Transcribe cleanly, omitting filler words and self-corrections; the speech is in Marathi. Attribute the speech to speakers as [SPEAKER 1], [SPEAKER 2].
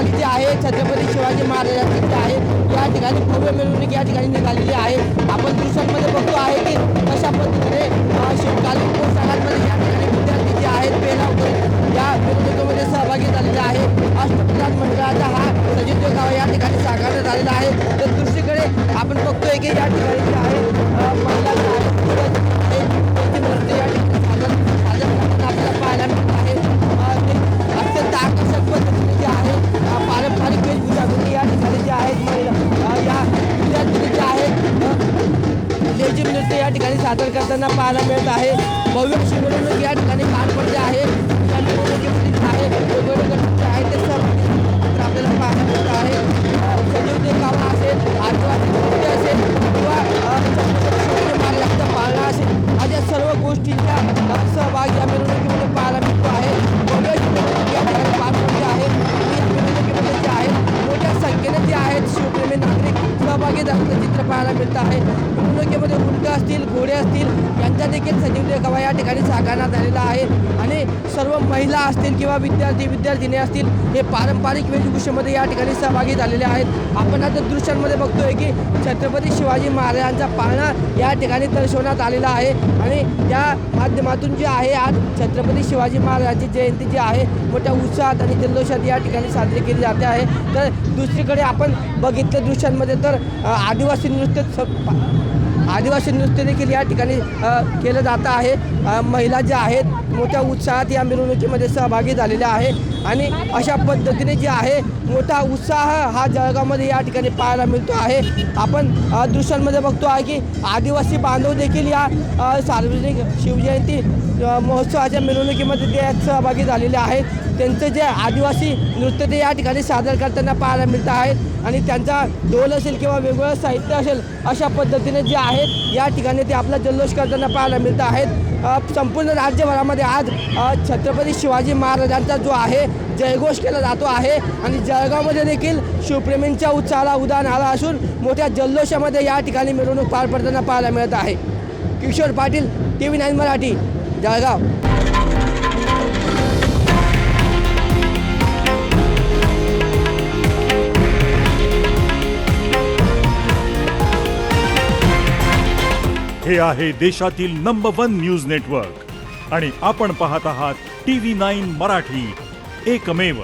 [SPEAKER 1] निघाली जी आहे छत्रपती शिवाजी महाराजांची जी आहे या ठिकाणी भव्य मिरवणूक या ठिकाणी निघालेली आहे। आपण दृश्यांमध्ये बघतो आहे की कशा पद्धतीने शिवकालीन पोशाखांमध्ये या ठिकाणी विद्यार्थी जे आहेत पेहराव करून या मिरवणुकीमध्ये सहभागी झालेले आहे। अष्टप्रधान मंडळाचा हा सजित देखावा या ठिकाणी साकारण्यात आलेला आहे। तर दुसरीकडे आपण बघतोय की या ठिकाणी जे आहे महिला जे आहेत त्यांची नृत्य या ठिकाणी सादर करताना आपल्याला पाहायला मिळत आहे। ते अत्यंत आकर्षक पद्धतीने जे आहे पारंपरिक वेशभूषा करून या ठिकाणी जे आहेत महिला या विद्यार्थी जे आहेत लेझिम नृत्य या ठिकाणी सादर करताना पाहायला मिळत आहे। भव्य अशी मिरवणूक या ठिकाणी पार पडते आहे। या मिरवणुकीमध्ये जे आहे वेगवेगळे गट जे आहेत ते सर्व आपल्याला पाहायला मिळत आहे। सजीव देखावा असेल, आदिवासी नृत्य असेल किंवा छत्रपती महाराजांचा पाळणा असेल अशा सर्व गोष्टींचा सहभाग या मिरवणुकीमध्ये पाहायला मिळतो आहे। भव्य अशी मिरवणूक या ठिकाणी पार पडते आहे। या मिरवणुकीमध्ये जे आहेत मोठ्या संख्येने जे आहेत शिवप्रेमी नागरिक सहभागी झाल्याचं चित्र पाहायला मिळतं आहे। मिरवणुकीमध्ये उंट असतील, घोडे असतील यांचा देखील सजीव देखावा या ठिकाणी साकारण्यात आलेला आहे आणि सर्व महिला असतील किंवा विद्यार्थिनी असतील हे पारंपरिक वेशभूषेमध्ये या ठिकाणी सहभागी झालेले आहेत। आपण आता दृश्यांमध्ये बघतोय की छत्रपती शिवाजी महाराजांचा पाळणा या ठिकाणी दर्शवण्यात आलेला आहे आणि त्या माध्यमातून जे आहे आज छत्रपती शिवाजी महाराजांची जयंती जी आहे मोठ्या उत्साहात आणि जल्लोषात या ठिकाणी साजरी केली जाते आहे। तर दुसरीकडे आपण बघितलं दृश्यांमध्ये तर आदिवासी नृत्य देखील या ठिकाणी केलं जातं आहे। महिला ज्या आहेत मोठ्या उत्साहात या मिरवणुकीमध्ये सहभागी झालेल्या आहे आणि अशा पद्धतीने जे आहे मोठा उत्साह हा जळगावमध्ये या ठिकाणी पाहायला मिळतो आहे। आपण दृश्यांमध्ये बघतो आहे की आदिवासी बांधव देखील या सार्वजनिक शिवजयंती महोत्सवाच्या मिरवणुकीमध्ये ते सहभागी झालेले आहेत। त्यांचं जे आदिवासी नृत्य ते या ठिकाणी सादर करताना पाहायला मिळतं आहे आणि त्यांचा ढोल असेल किंवा वेगवेगळं साहित्य असेल अशा पद्धतीने जे आहेत या ठिकाणी ते आपला जल्लोष करताना पाहायला मिळतं आहेत। संपूर्ण राज्यभरामध्ये आज छत्रपती शिवाजी महाराजांचा जो आहे जयघोष केला जातो आहे आणि जळगावमध्ये देखील शिवप्रेमींच्या उत्साहाला उधाण आला असून मोठ्या जल्लोषामध्ये या ठिकाणी मिरवणूक पार पडताना पाहायला मिळत आहे। किशोर पाटील, TV9 मराठी, जळगाव।
[SPEAKER 2] हे आहे देशातील नंबर 1 न्यूज नेटवर्क आणि आपण पाहत आहात TV9 मराठी, एकमेव।